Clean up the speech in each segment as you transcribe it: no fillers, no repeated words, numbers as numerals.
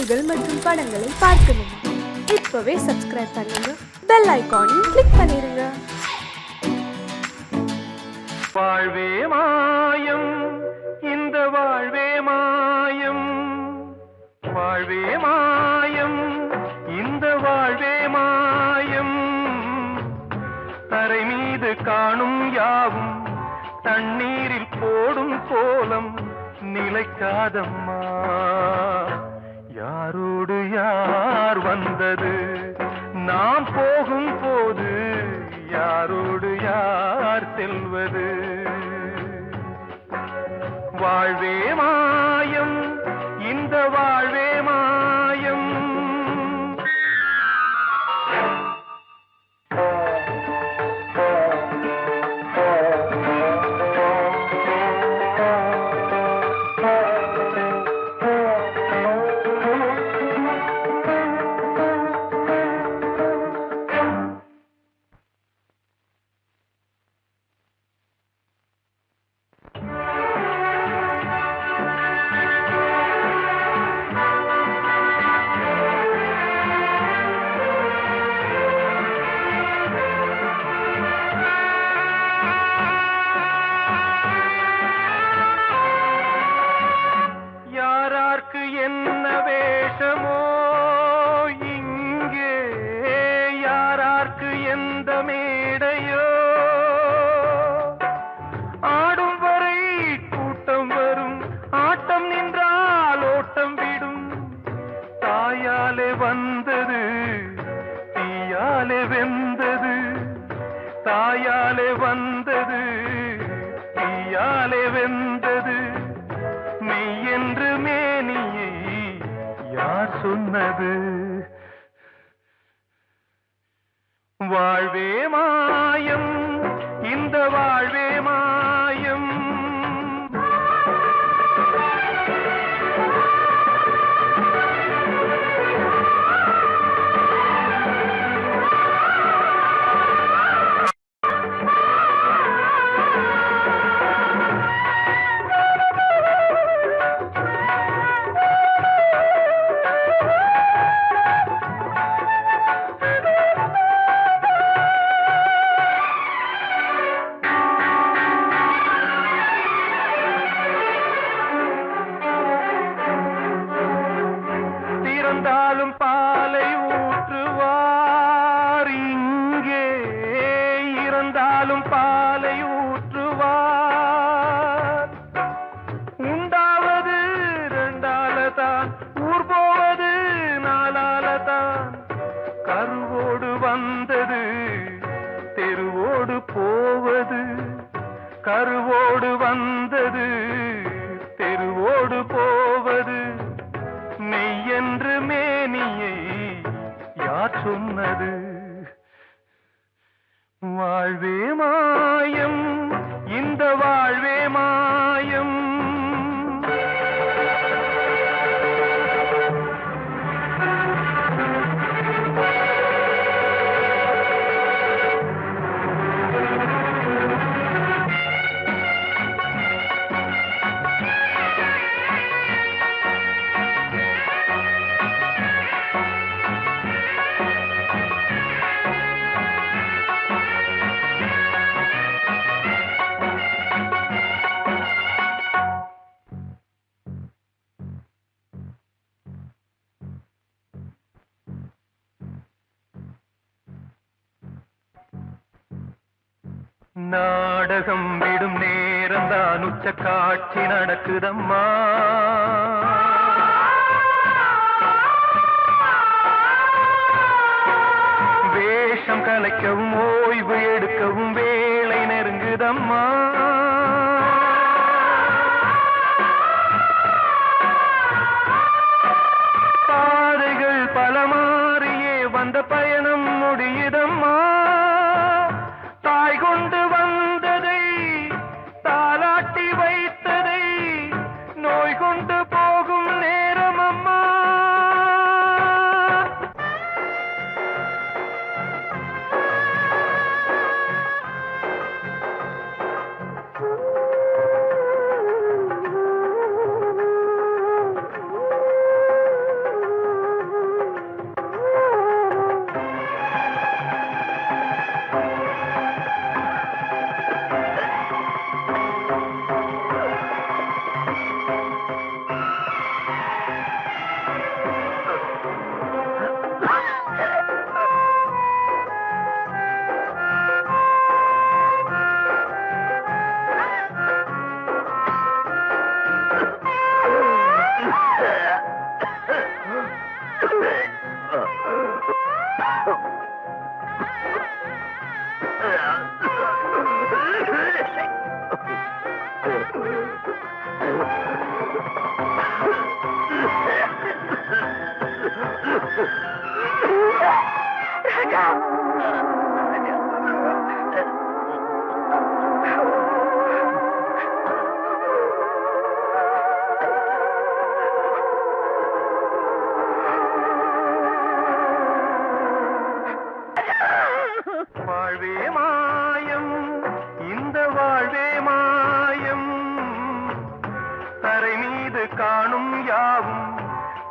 பாடல்கள் மற்றும் படங்களை பார்க்கணுமா? இப்பவே சப்ஸ்கிரைப் பண்ணுங்க, பெல் ஐகானையும் கிளிக் பண்ணிருங்க. வாழ்வே மாயம், இந்த வாழ்வே மாயம், வாழ்வே மாயம், இந்த வாழ்வே மாயம். தரை மீது காணும் யாவும் தண்ணீரில் போடும் கோலம் நிலைக்காதம்மா. யாரோடு யார் வந்தது நாம் போகும் போது, யாரோடு யார் செல்வது? வாழ்வே மாயம், இந்த வாழ்வே மாயம். என்ன வேஷமோ இங்கே, யாரார்க்கு எந்த மேடையோ, ஆடும் வரை கூட்டம் வரும், ஆட்டம் நின்றால் ஓட்டம் விடும். தாயாலே வந்தது தீயாலே வெந்தது, தாயாலே வந்தது தீயாலே வெந்தது. மெய் என்று மேனியை யார் சொன்னது? வாழ்வே மாயம், இந்த வாழ்வே மாயம். இருந்தாலும் பாலை ஊற்றுவார் இங்கே, இருந்தாலும் பாலை ஊற்றுவார். உண்டாவது ரெண்டாலதான், ஊர் போவது நாலாலதான். கருவோடு வந்தது தெருவோடு போவது, கருவோடு வந்தது தெருவோடு போவது. மெய் என்று மேனியை யார் சொன்னது? வாழ்வே மாயம், இந்த வாழ்வே மாயம். நாடகம் விடும் நேரம்தான் உச்ச காட்சி நடக்குதம்மா. வேஷம் கலைக்கவும் ஓய்வு எடுக்கவும் வேளை நெருங்குதம்மா. பாதைகள் பல மாறியே வந்த பயணம் முடியுதம்மா. தாய் கொண்டு வந்ததை தாலாட்டி வைத்ததை நோய் கொண்டு போகும்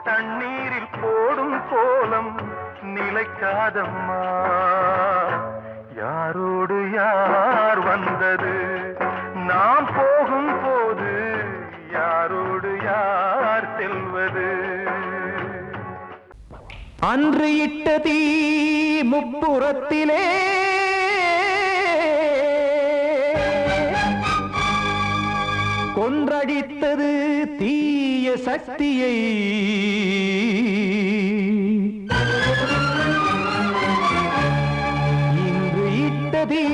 தண்ணீரில் போடும் கோலம் நிலைக்காதம்மா. யாரோடு யார் வந்தது நாம் போகும் போது, யாரோடு யார் செல்வது? அன்று இட்ட தீ முப்புறத்திலே கொன்றடித்தது தீய சக்தியை. இன்று இட்ட தீ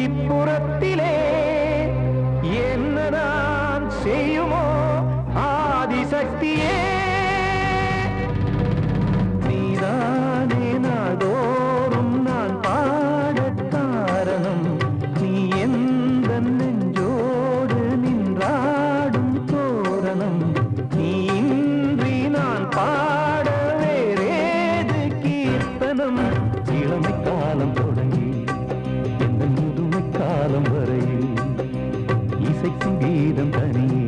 இப்புறத்திலே என்ன நான் செய்யுமோ ஆதிசக்தியே. நீதானே நாடோறும் நான் பாடக் காரணம், நீ எந்த நெஞ்சோடு நின்றாடும் தோரணம். நீ இன்றி நான் பாட வேறேது கீர்த்தனம். இளமை காலம் தொடங்கி எந்த முதுமை காலம் வரையில் இசைக்கும் கீதம் தனியே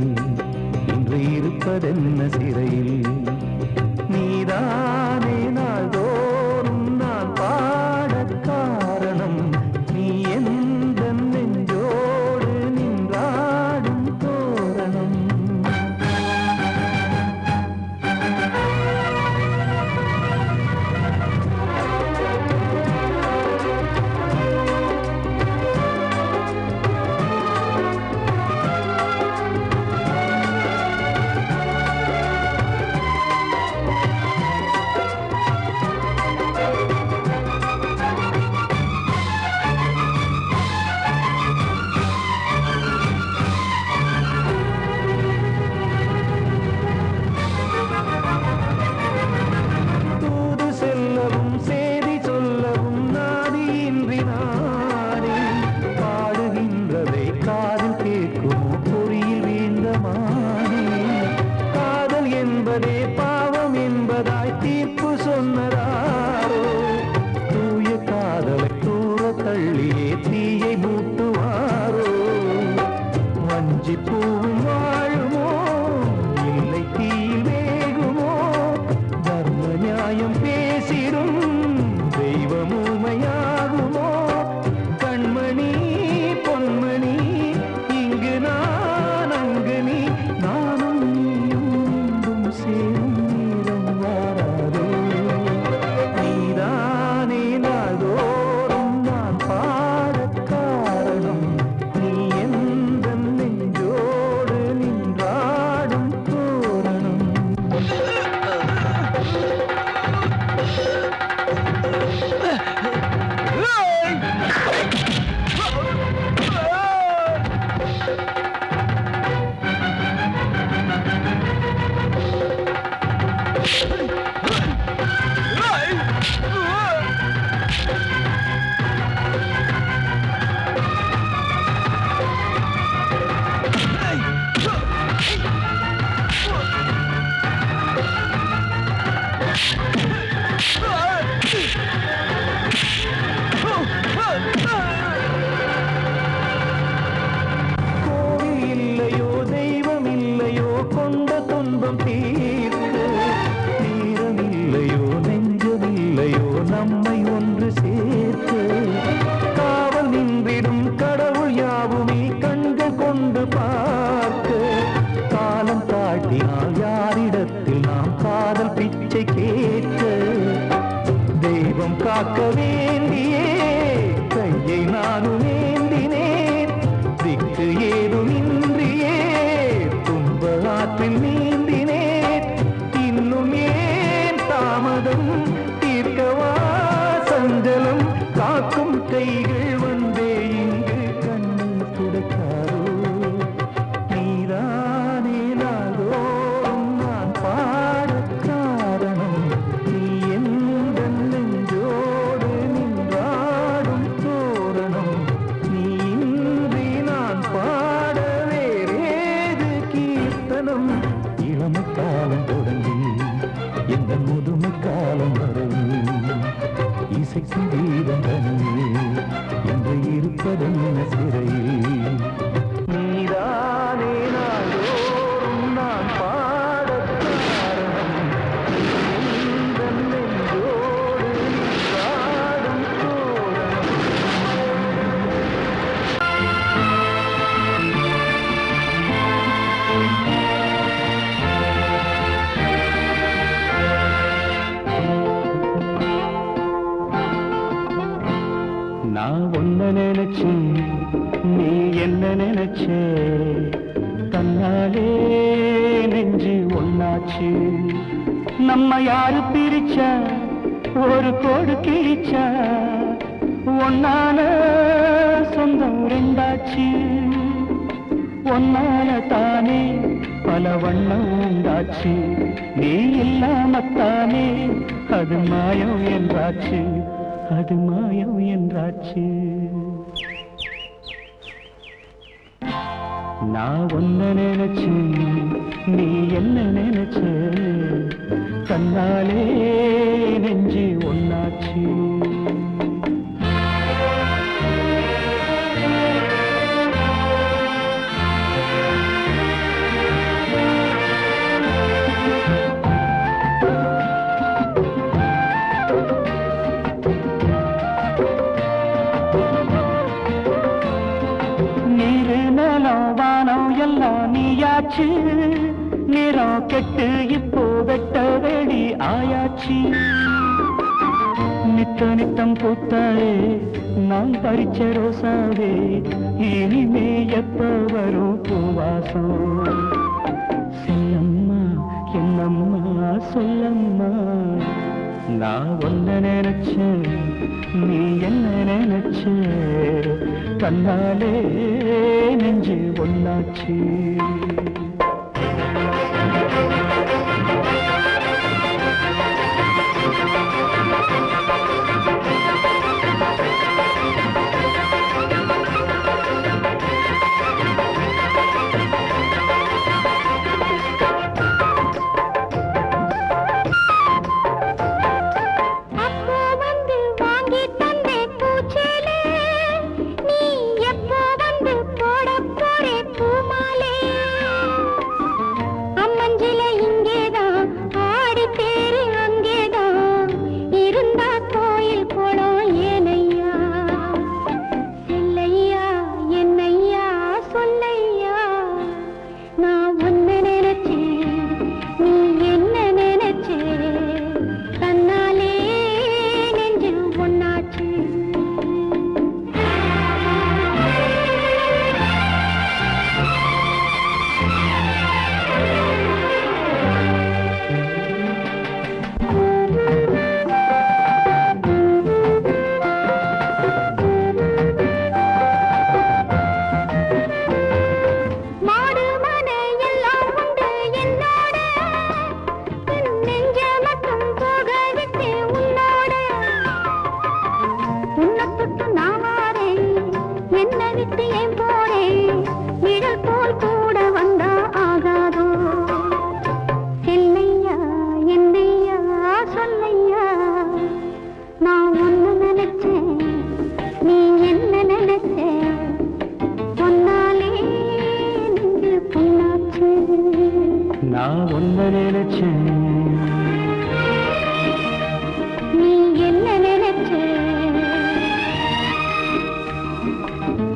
இன்று இருப்பதென்ன சிறையில். நீதானே நாள்தோறும் நான் பாடக் காரணம், நீ எந்த நெஞ்சோடு நின்றாடும் தோரணம். தூது செல்லவும் சேதி சொல்லவும் நாதியின்றி நானே பாடுகின்றதை காதில் கேட்குமோ பொறியில் வீழ்ந்த மானே. காதல் என்பதே பாவம் என்பதாய் தீர்ப்பு சொன்னதாரோ, தூய காதலை தூர தள்ளியே தீயை மூட்டுவாரோ. வஞ்சி பூவும் வாழுமோ இல்லை தீயில் வேகுமோ, தர்ம நியாயம் பேசிடும் தெய்வம் ஊமையாகுமோ. கண்மணி பொன்மணி இங்கு நான் அங்கு நீ, நானும் நீயும் மீண்டும் சேரும் நேரம் வாராதோ. நீதானே நாள்தோறும் நான் பாடக் காரணம், நீ எந்த நெஞ்சோடு நின்றாடும் தோரணம். கோவில் இல்லையோ தெய்வம் இல்லையோ கொண்ட துன்பம் தீர்க்க, நேரம் இல்லையோ நெஞ்சம் இல்லையோ நம்மை ஒன்று சேர்க்க. காவல் நின்றிடும் கடவுள் யாவுமே கண்கள் கொண்டு பார்க்க. காலம் காட்டினால் யாரிடத்தில் நாம் காதல் பிச்சை கேட்க. தெய்வம் காக்க வேண்டியே கையை நானும் ஏந்தினேன், திக்கு ஏதுமின்றியே துன்ப ஆற்றில் நீந்தினேன். இன்னும் ஏன் தாமதம் தீர்க்கவா சஞ்சலம், காக்கும் கைகள் வந்தே இங்கு கண்ணீர் துடைக்காதோ. நீதானே நாள்தோறும் நான் பாடக் காரணம், நீ எந்த நெஞ்சோடு நின்றாடும் தோரணம். நீ இன்றி நான் பாட வேறேது கீர்த்தனம். இளமை காலம் தொடங்கி எந்த முதுமை காலம் வரையில் இசைக்கும் கீதம் தனியே என்று இருப்பதென்ன சிறையில். நீதானே நாள்தோறும் நான் பாடக் காரணம். நம்ம யாரு பிரிச்சா ஒரு கோடு கிழிச்சா ஒன்னான சொந்தம் ரெண்டாச்சு ஒன்னால தானே பல வண்ணம் உண்டாச்சு நீ இல்லாமத்தானே அது மாயம் என்றாச்சு அது மாயம் என்றாச்சு நான் ஒன்ன நினைச்சேன் நீ என்ன நினைச்ச கண்ணாலே நெஞ்சு ஒன்னாச்சு நீயாச்சு நிறம் கெட்டு இப்போ வெட்ட வேடி ஆயாச்சு நித்த நித்தம் பூத்தாயே நான் பறிச்ச ரோசாவே இனிமே எப்ப வரும் பூவாசம் செல்லம்மா என்னம்மா சொல்லம்மா நான் ஒன்ன நினைச்சேன் நீ என்ன நினைச்ச கண்ணாலே நெஞ்சு ஒன்னாச்சு நான் ஒன்ன நினைச்சேன் நீ என்ன நினைச்ச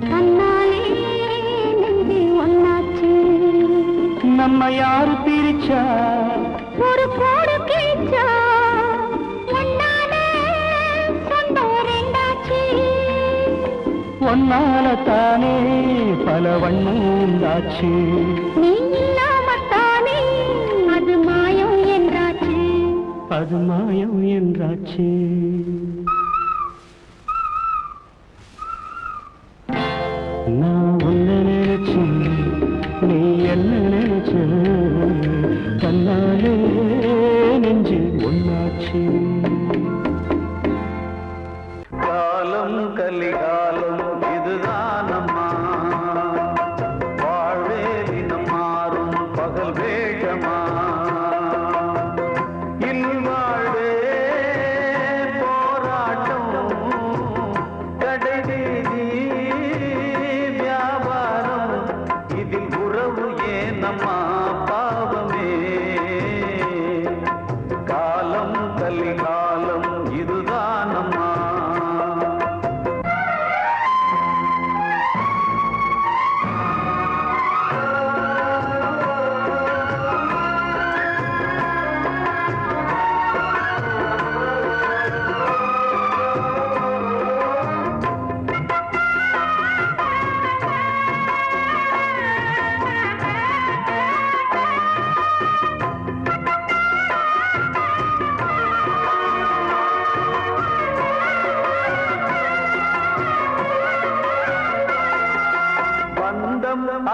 கண்ணாலே நெஞ்சு ஒன்னாச்சு நம்ம யாரு பிரிச்சா ஒரு கோடு கிழிச்சா ஒன்னால சொந்தம் ரெண்டாச்சு ஒன்னால தானே பல வண்ணம் உண்டாச்சு நீ இல்லாமத்தானே அது மாயம் என்றாச்சு அது மாயம் என்றாச்சு நான் ஒன்ன நினைச்சேன் நீ என்ன நினைச்ச கண்ணாலே நெஞ்சு ஒன்னாச்சு காலம் கலிகாலம் இதுதானம்மா வாழ்வே தினம் மாறும் பகல் வேகமா இல்வாழ்வே போராட்டம் கடைவீதி வியாபாரம் இதில் உறவு ஏனம்மா பாவமே காலம் கலிகாலம்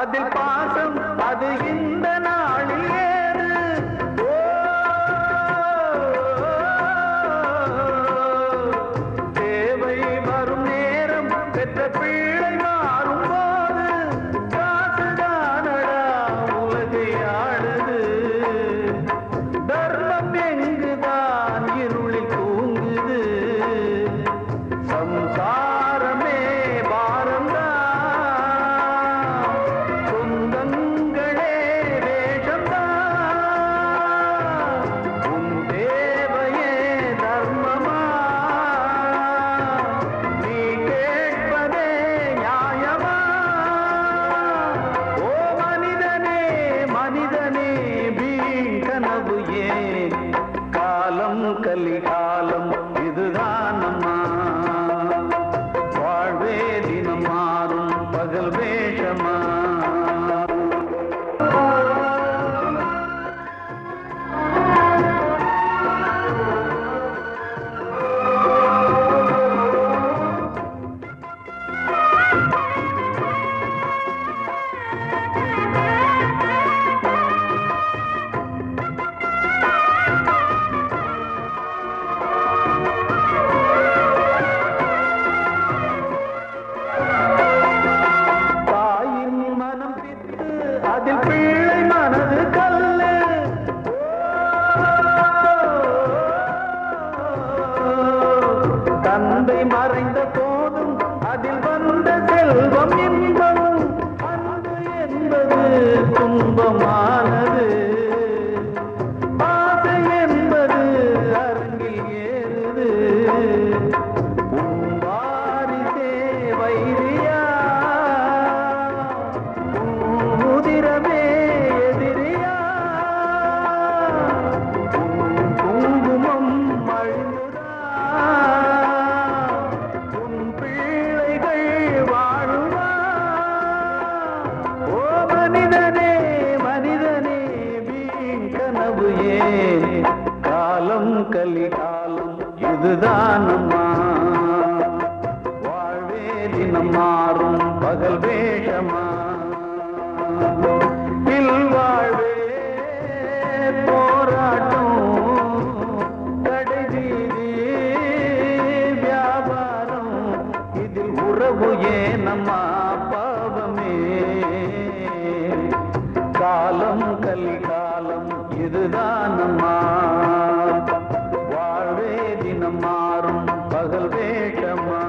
அதில் பாசம் அது இந்த நாளில் ஏது. ஓ, தேவை வரும் நேரம் பெற்ற பிள்ளை மாறும் போது காசுதானடா உலகை ஆடுது. தர்மம் எங்குதான் இருளில் தூங்குது. சம்சாரமே பாரம்தான், சொந்தங்களே வேஷம்தான். உன் தேவையே தர்மமா, நீ கேட்பதே நியாயமா? ஓ மனிதனே மனிதனே வீண் கனவு ஏன்? காலம் கலிகாலம் இதுதான் அம்மா. வாழ்வே தினம் மாறும் பகல் வேஷமா. தாயின் மனம் பித்து அதில் பிள்ளை மனது கல்லு. தந்தை மறைந்த போதும் அதில் வந்த செல்வம் இன்பம். அன்பு என்பது துன்பமானது, ஆசை என்பது அரங்கில் ஏறுது. உன் வாரிசே வைரியா, உன் உதிரமே எதிரியா? உன் குங்குமம் அழிந்துதா, உன் பிள்ளைகள் வாழுமா? ஓ மனிதனே மனிதனே வீண் கனவு ஏன்? காலம் கலிகாலம் இதுதான் அம்மா. வாழ்வே தினம் மாறும் பகல் வேஷமா. இல்வாழ்வே போராட்டம், கடைவீதி வியாபாரம். இதில் உறவு ஏனம்மா பாவமே? காலம் கலிகாலம் இதுதான் அம்மா. வாழ்வே தினம் மாறும் பகல் வேஷமா.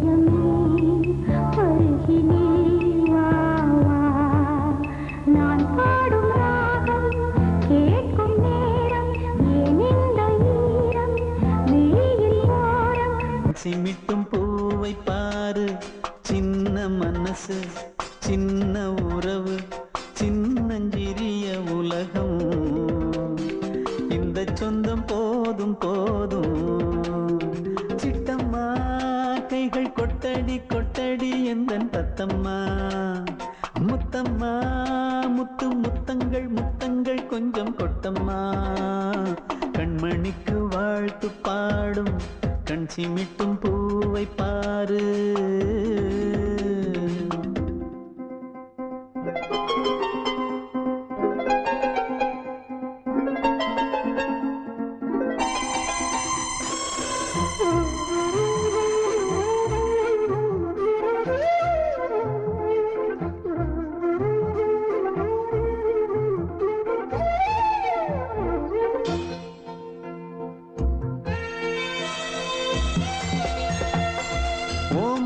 இதயமே அருகிலே வா வா நான் பாடும் ராகம் கேட்கும் நேரம் ஏன் இந்த ஈரம் விழியில் ஓரம் சிமிட்டும் பூவை பாரு சின்ன மனசு சின்ன உறவு சின்னஞ்சிறிய உலகம் இந்த சொந்தம் போதும் போதும் சிட்டம்மா கைகள் கொட்டடி கொட்டடி எந்தன் தத்தம்மா முத்தம்மா முத்து முத்தங்கள் முத்தங்கள் கொஞ்சம் கொட்டம்மா கண்மணிக்கு வாழ்த்து பாடும் கண் சிமிட்டும் பூவை பாரு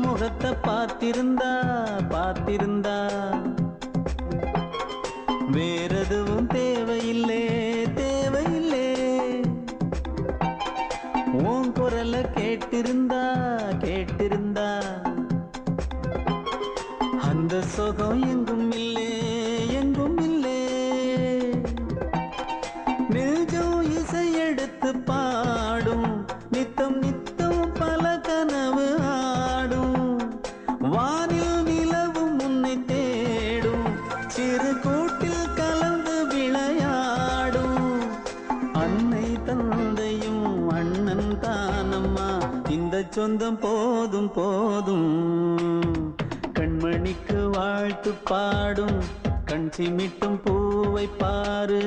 முகத்தை பார்த்திருந்தா பார்த்திருந்தா வேறெதுவும் தேவையில்லை தேவையில்லை உன் குரலை கேட்டிருந்தா கேட்டிருந்தா அந்த சுகம் எங்கும் இல்லை எங்கும் இல்லை நெஞ்சம் இசை எடுத்து பாடும் நித்தம் நித்தம் பல கனவு ஆடும் வானில் நிலவும் உன்னை தேடும் சிறு கூட்டில் கலந்து விளையாடும் அன்னை தந்தையும் அண்ணன் தானம்மா இந்த சொந்தம் போதும் போதும் கண்மணிக்கு வாழ்த்து பாடும் கண் சிமிட்டும் பூவை பாரு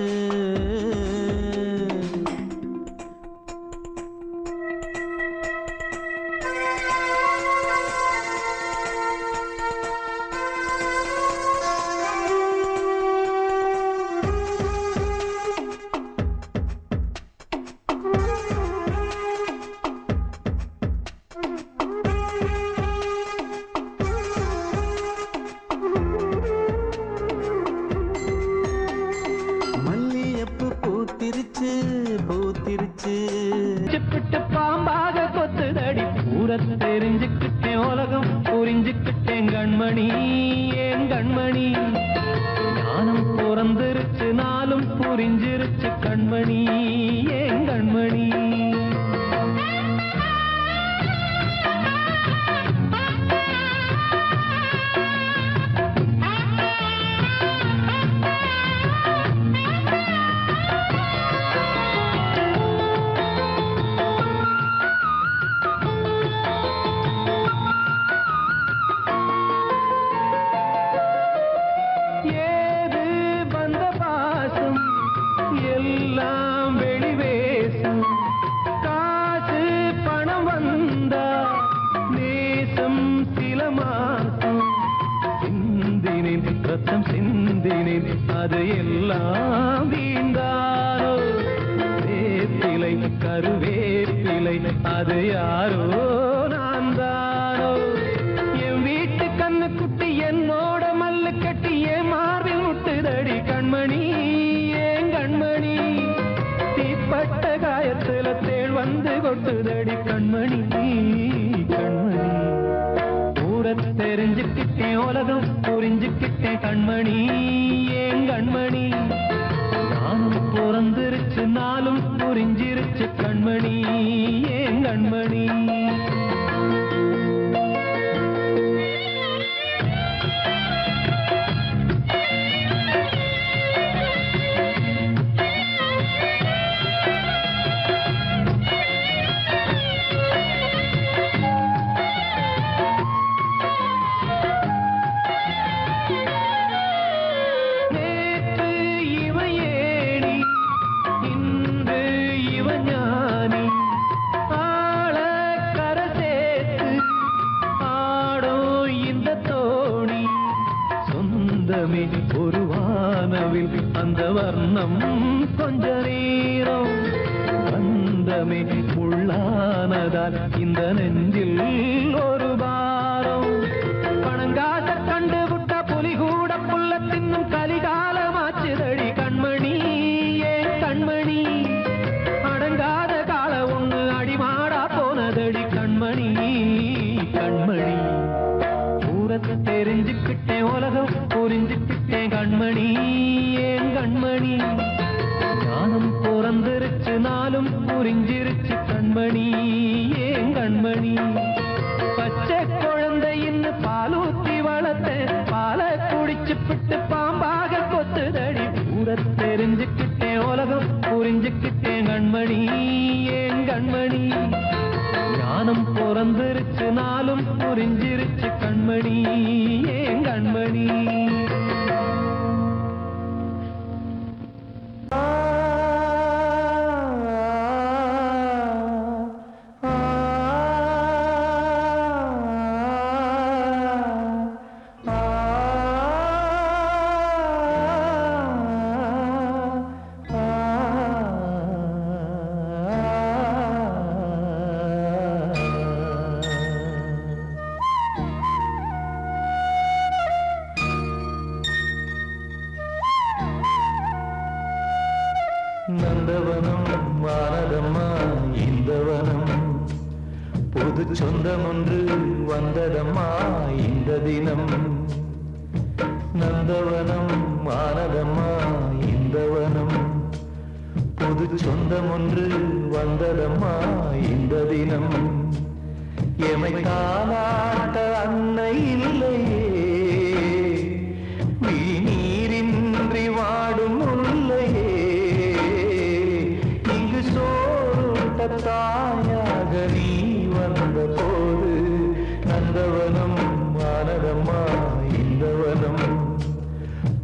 பூத்திருச்சு பூத்திருச்சு சிப்பிட்டு பாம்பாக கொத்துதடி ஊர தெரிஞ்சுக்கிட்டேன் உலகம் புரிஞ்சுக்கிட்டேன் கண்மணி ஏன் கண்மணி ஞானம் பிறந்திருச்சு நாளும் புரிஞ்சிருச்சு கண்மணி ஏன் கண்மணி ஏது வந்த பாசம் எல்லாம் வெளிவேசம் காசு பணம் வந்தா நேசம் சில மாசம் சிந்தினேன் ரத்தம் சிந்தினேன் அது எல்லாம் வீண்டாரோ வேப்பிலை கருவேப்பிலை அது யாரோ நான் தானோ என் வீட்டு கண்ணு குட்டி என்னோட மல்லு கட்டி என் மார்பில் முட்டுதடி கண்மணி ஏன் கண்மணி தீப்பட்ட காயத்துல தேள் வந்து கொட்டுதடி கண்மணி கண்மணி ஊர தெரிஞ்சுக்கிட்டேன் உலகம் புரிஞ்சுக்கிட்டேன் கண்மணி ஏன் கண்மணி நானும் பிறந்திருச்சு நாளும் புரிஞ்சிருச்சு கண்மணி ஏன் கண்மணி ஒரு வானவில் அந்த வர்ணம் கொஞ்ச நேரம் வந்தமே உள்ளானதால் இந்த நெஞ்சில் ஒரு கண்மணி ஏன் கண்மணி ஞானம் பிறந்திருச்சு நாளும் புரிஞ்சிருச்சு கண்மணி ஏன் கண்மணி நந்தவனம் வானதம்மா இந்த வனம் புது சொந்தம் ஒன்று வந்ததம்மா இந்த தினம் நந்தவனம் வானதம்மா இந்த வனம் புது சொந்தம் ஒன்று வந்ததம்மா இந்த தினம் எமை தாலாட்ட அன்னை இல்லையே நீரின்றி வாடும் முல்லையே தாயாக நீ வந்த போது நந்தவனம் வானதம்மா இந்த வனம்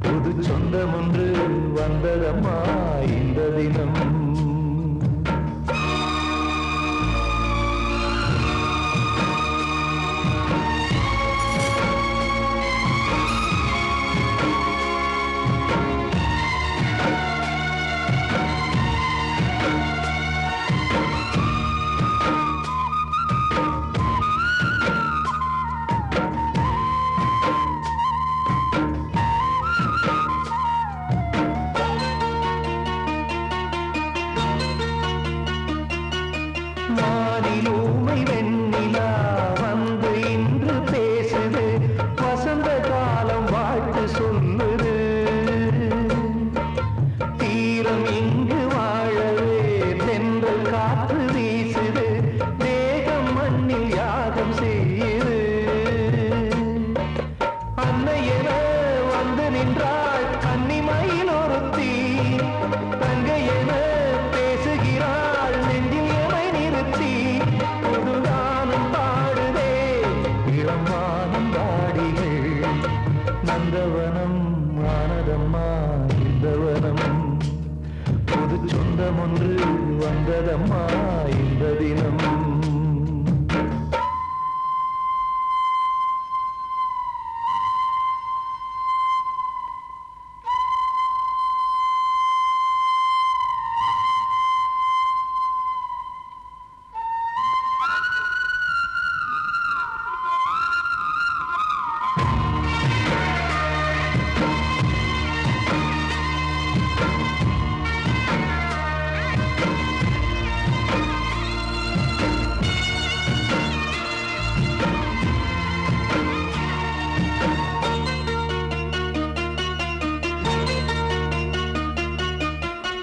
புது சொந்தம் ஒன்று வந்ததம்மா இந்த தினம் வானிலூமை வெண்ணிலா வந்து இன்று பேசுது வசந்த காலம் வாழ்த்து சொல்லுது தீரம் இங்கு வாழவே தென்றல் காற்று வீசுது தேகம் மண்ணில் யாகம் செய்யுது அன்னை என வந்து நின்றாள் கன்னிமயில் ஒருத்தி தங்கை என பேசுகிறாள் நெஞ்சில் எமை நிறுத்தி புதுகானம் பாடுதே இளமானம் பாடிகள் நந்தவனம் ஆனதம்மா இந்த வனம் புது சொந்தம் ஒன்று வந்ததம்மா இந்த தினம்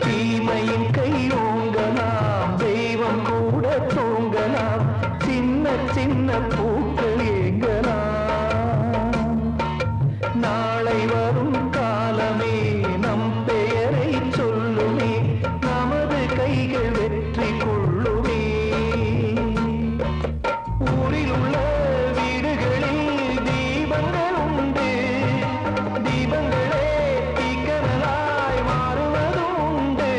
தீமையின் கையோங்கலாம் தெய்வம் கூட தூங்கலாம் சின்ன சின்ன பூக்கள் ஏங்கலாம் நாளை வரும் காலமே நம் பெயரை சொல்லுமே நமது கைகள் வெற்றி கொள்ளுமே ஊரில் உள்ள வீடுகளில் தீபங்கள் உண்டு தீபங்களே தீக்கனலாய் மாறுவதும் உண்டு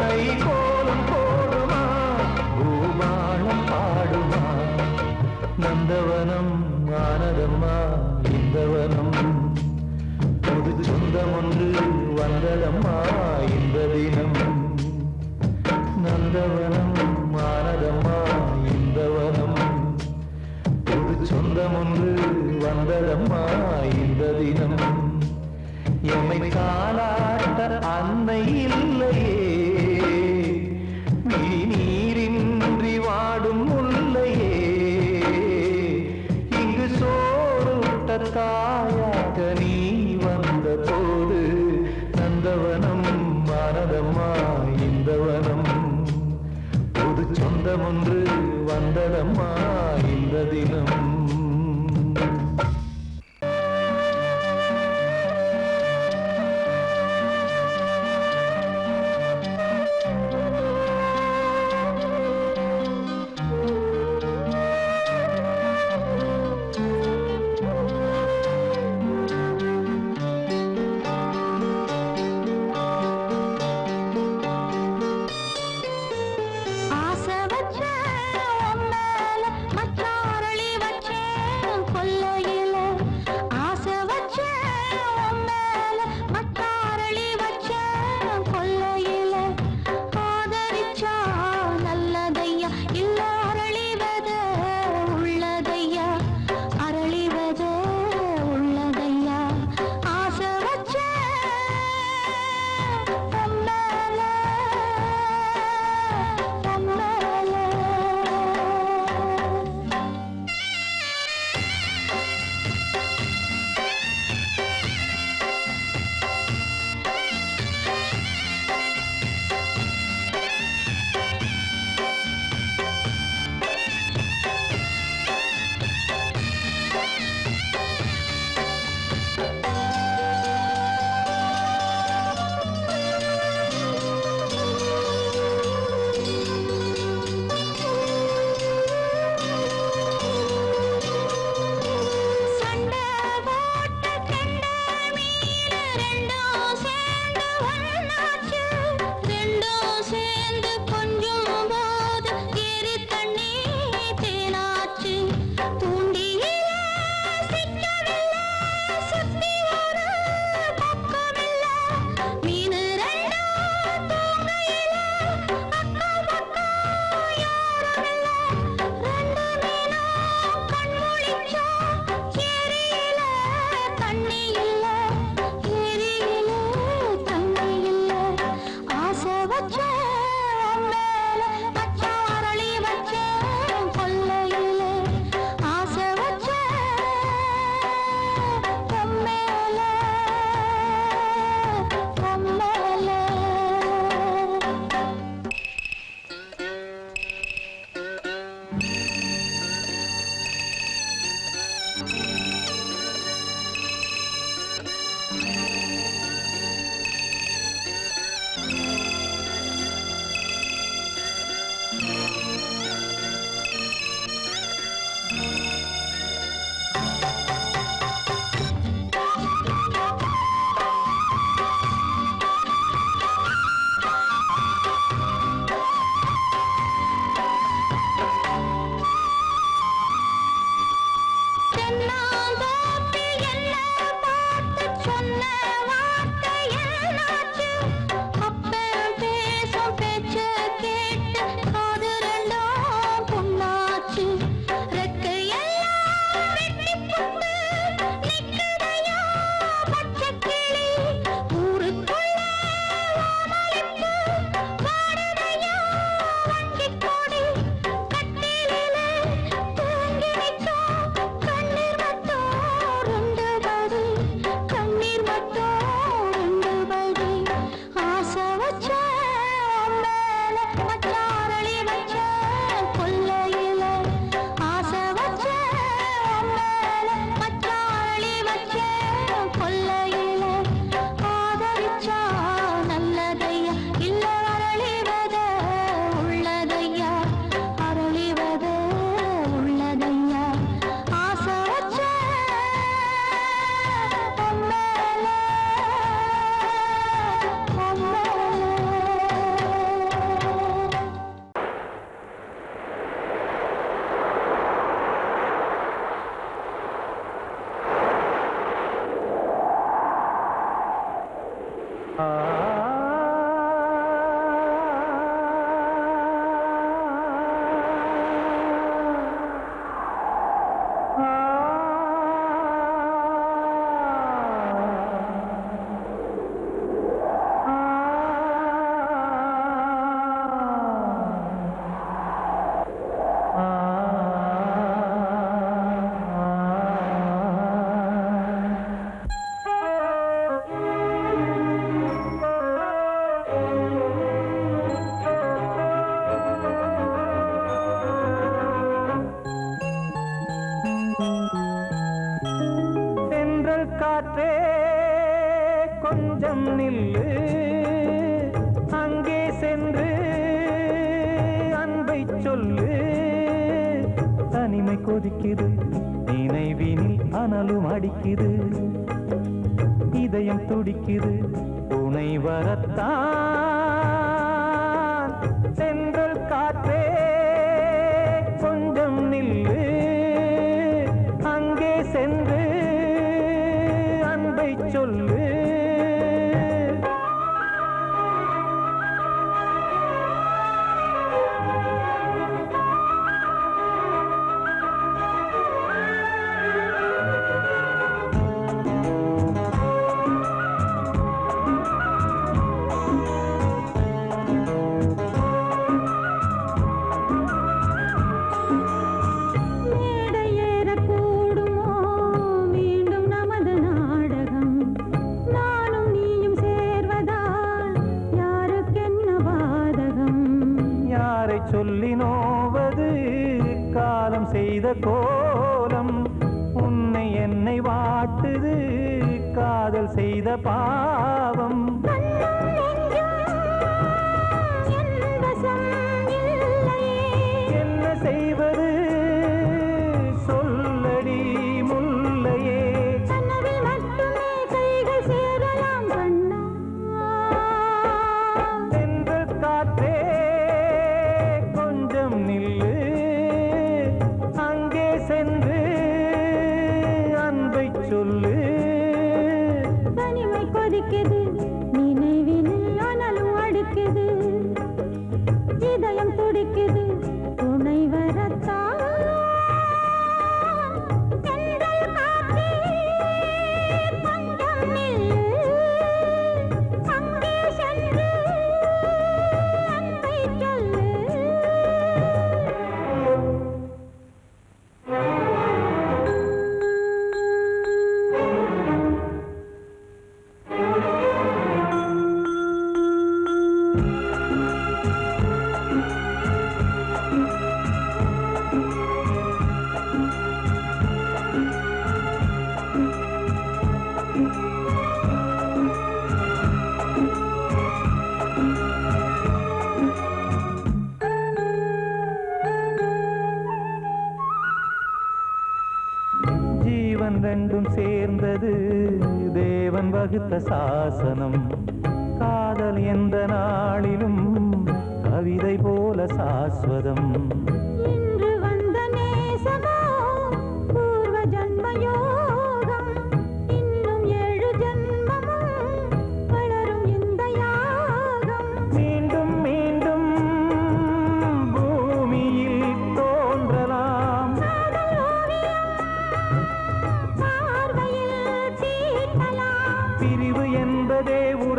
கை கோலம் போடுமா பூபாலம் பாடுமா நந்தவனம் ஆனதம்மா இந்த வனம் புது சொந்தம் ஒன்று வந்ததம்மா இந்த தினம் நந்தவனம் ஆனதம்மா இந்த வனம் புது சொந்தம் ஒன்று வந்ததம்மா இந்த தினம் எமை காலாட்ட அன்னை இல்லையே நீரின்றி வாடும் முல்லையே இங்கு சோறுட்ட தாயாக நீ வந்த போது நந்தவனம் ஆனதம்மா இந்த வனம் புது சொந்தம் ஒன்று வந்ததம்மா இந்த தினம் தென்னாந்தோப்பில் என்ன பாட்டு சொன்ன வார்த்தை என்னாச்சு? அப்பன் பேசும் பேச்ச கேட்டு காது ரெண்டும் புண்ணாச்சு. ரெக்கையெல்லாம் வெட்டிப் புட்டு நிக்குதையா பச்சைக்கிளி. ஊருக்குள்ள ஓமளிப்பு வாடுதையா வஞ்சிக் கொடி. கட்டிலிலே தூங்கி நிற்கும் கண்ணீர் மட்டும் ரெண்டு படி. கண்ணீர் மட்டும் ரெண்டு படி. ஆசை வச்ச மேல மச்சாரளி வச்ச கொல்லையில. ஆசை வச்ச மேல மச்சாரளி வச்ச கொல்லையில. ஆதரிச்சா நல்லதையா இல்ல அரளிவத உள்ளதையா. அரளிவத உள்ளதையா. ஆசை வச்ச மேல தென்றல் காற்றே கொஞ்சம் நில்லு, அங்கே சென்று அன்பை சொல்லு. தனிமை கொதிக்குது, நினைவினில் அனலும் அடிக்குது. இதயம் துடிக்குது, துணை வரத்தான். தென்றல் காற்றே கொஞ்சம் நில்லு, அங்கே சென்று அன்பை சொல்லு. மேடையேறக்கூடுமோ மீண்டும் நமது நாடகம்? நானும் நீயும் சேர்வதால் யாருக்கென்ன பாதகம்? யாரை சொல்லி நோவது காலம் செய்த கோலம்? உன்னை என்னை வாட்டுது காதல் செய்த பாவம். கண்ணும் நெஞ்சும் என் வசம் இல்லையே. என்ன செய்வது சொல்லடி முல்லையே. கனவில் மட்டுமே கைகள் சேரலாம் கண்ணா. தென்றல் காற்றே கொஞ்சம் நில்லு, அங்கே சென்று அன்பை சொல்லு. தனிமை கொதிக்குது, நினைவினில் அனலும் அடிக்குது. இதயம் துடிக்குது, துணை வரத்தான். தென்றல் காற்றே கொஞ்சம் நில்லு, அங்கே சென்று அன்பை சொல்லு. ஜீவன் ரெண்டும் சேர்ந்தது தேவன் வகுத்த சாசனம். காதல் எந்த நாளிலும் கவிதை போல சாஸ்வதம். இன்று வந்த நேசமோ பூர்வ ஜன்ம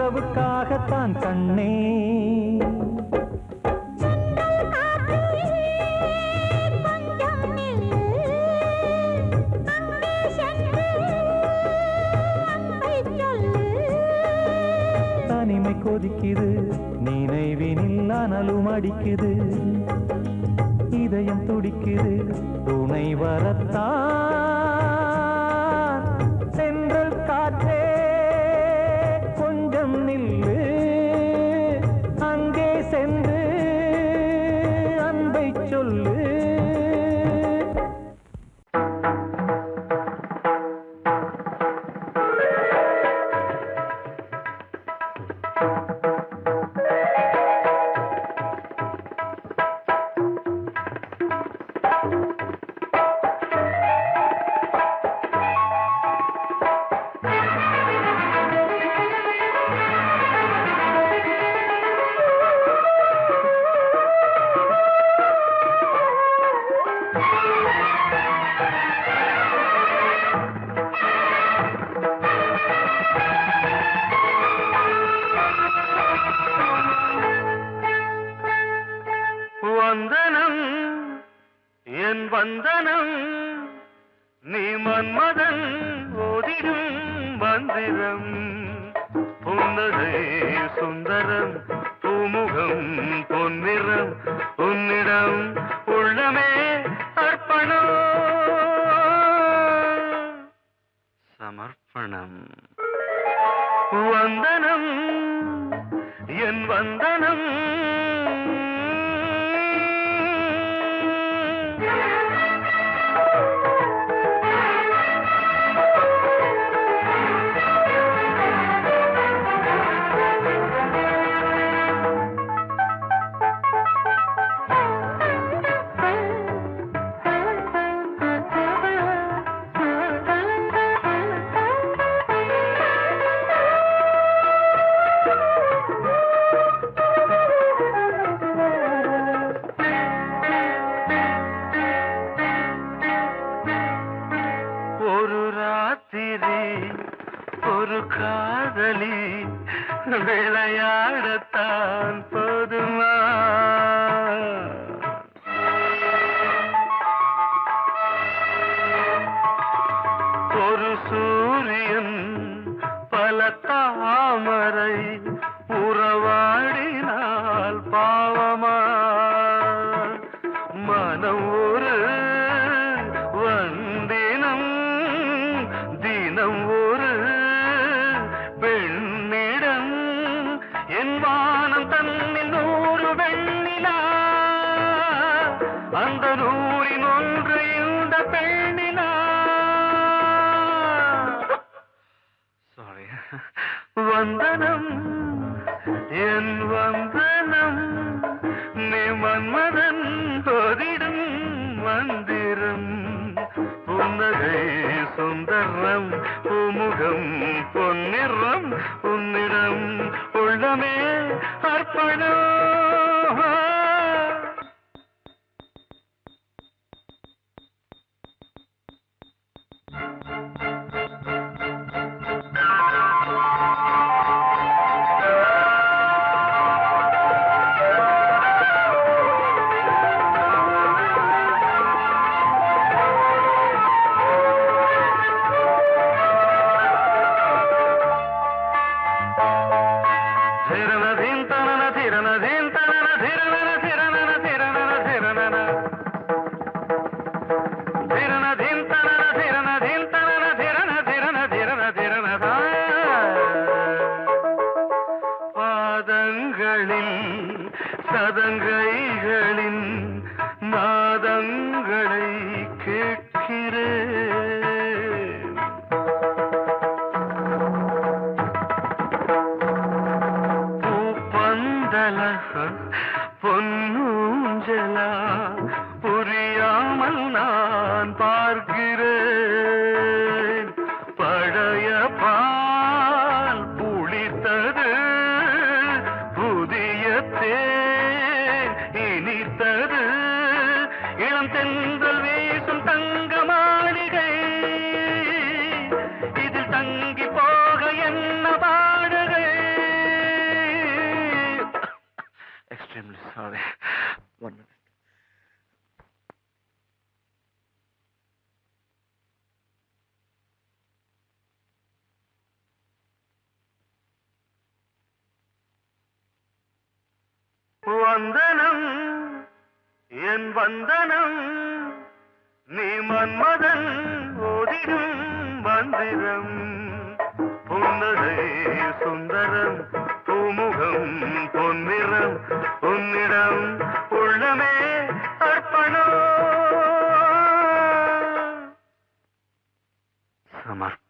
உறவுக்காகத்தான் கண்ணே. தனிமை கொதிக்குது, நினைவினில் அனலும் அடிக்குது, இதயம் துடிக்குது, துணை வரத்தான். சென்றல் காற்றே கொஞ்சம் நில்லு, அங்கே சென்று அன்பை சொல்லு. வந்தனம் என் வந்தனம், நீ மன்மதன் ஓதிடும் மந்திரம். புன்னகை சுந்தரம், பூமுகம் பொன்னிறம், உன்னிடம் உள்ளமே அர்ப்பணம் சமர்ப்பணம். வந்தனம் என் வந்தனம். ஒரு காதலி விளையாடத்தான் போதுமா? ஒரு சூரியன் பல தாமரை உறவாடினால் பாவமா? மனம் ஒரு வந்தினம், தினம் ஒரு பெண்ணிடம். என் வானம் தன்னில் 100 வெண்ணிலா, அந்த 100இன் ஒன்று இந்த பெண்ணிலா. சாரி. வந்தனம் என் வந்தனம், நீ மன்மதன் ஓதிடும் மந்திரம். புன்னகை சுந்தரம், பூமுகம் பொன்னிறம், உன்னிடம் உள்ளமே அர்ப்பணம். ಧಿರನ ಧಿಂತನ ಧಿರನ ಧಿಂತ வந்தனம் என் வந்தனம் நீ மன்மதன் ஓதிடும் மந்திரம் புன்னகை சுந்தரம் பூமுகம் பொன்னிறம் உன்னிடம் உள்ளமே அர்ப்பணம் சமர்ப்பணம்.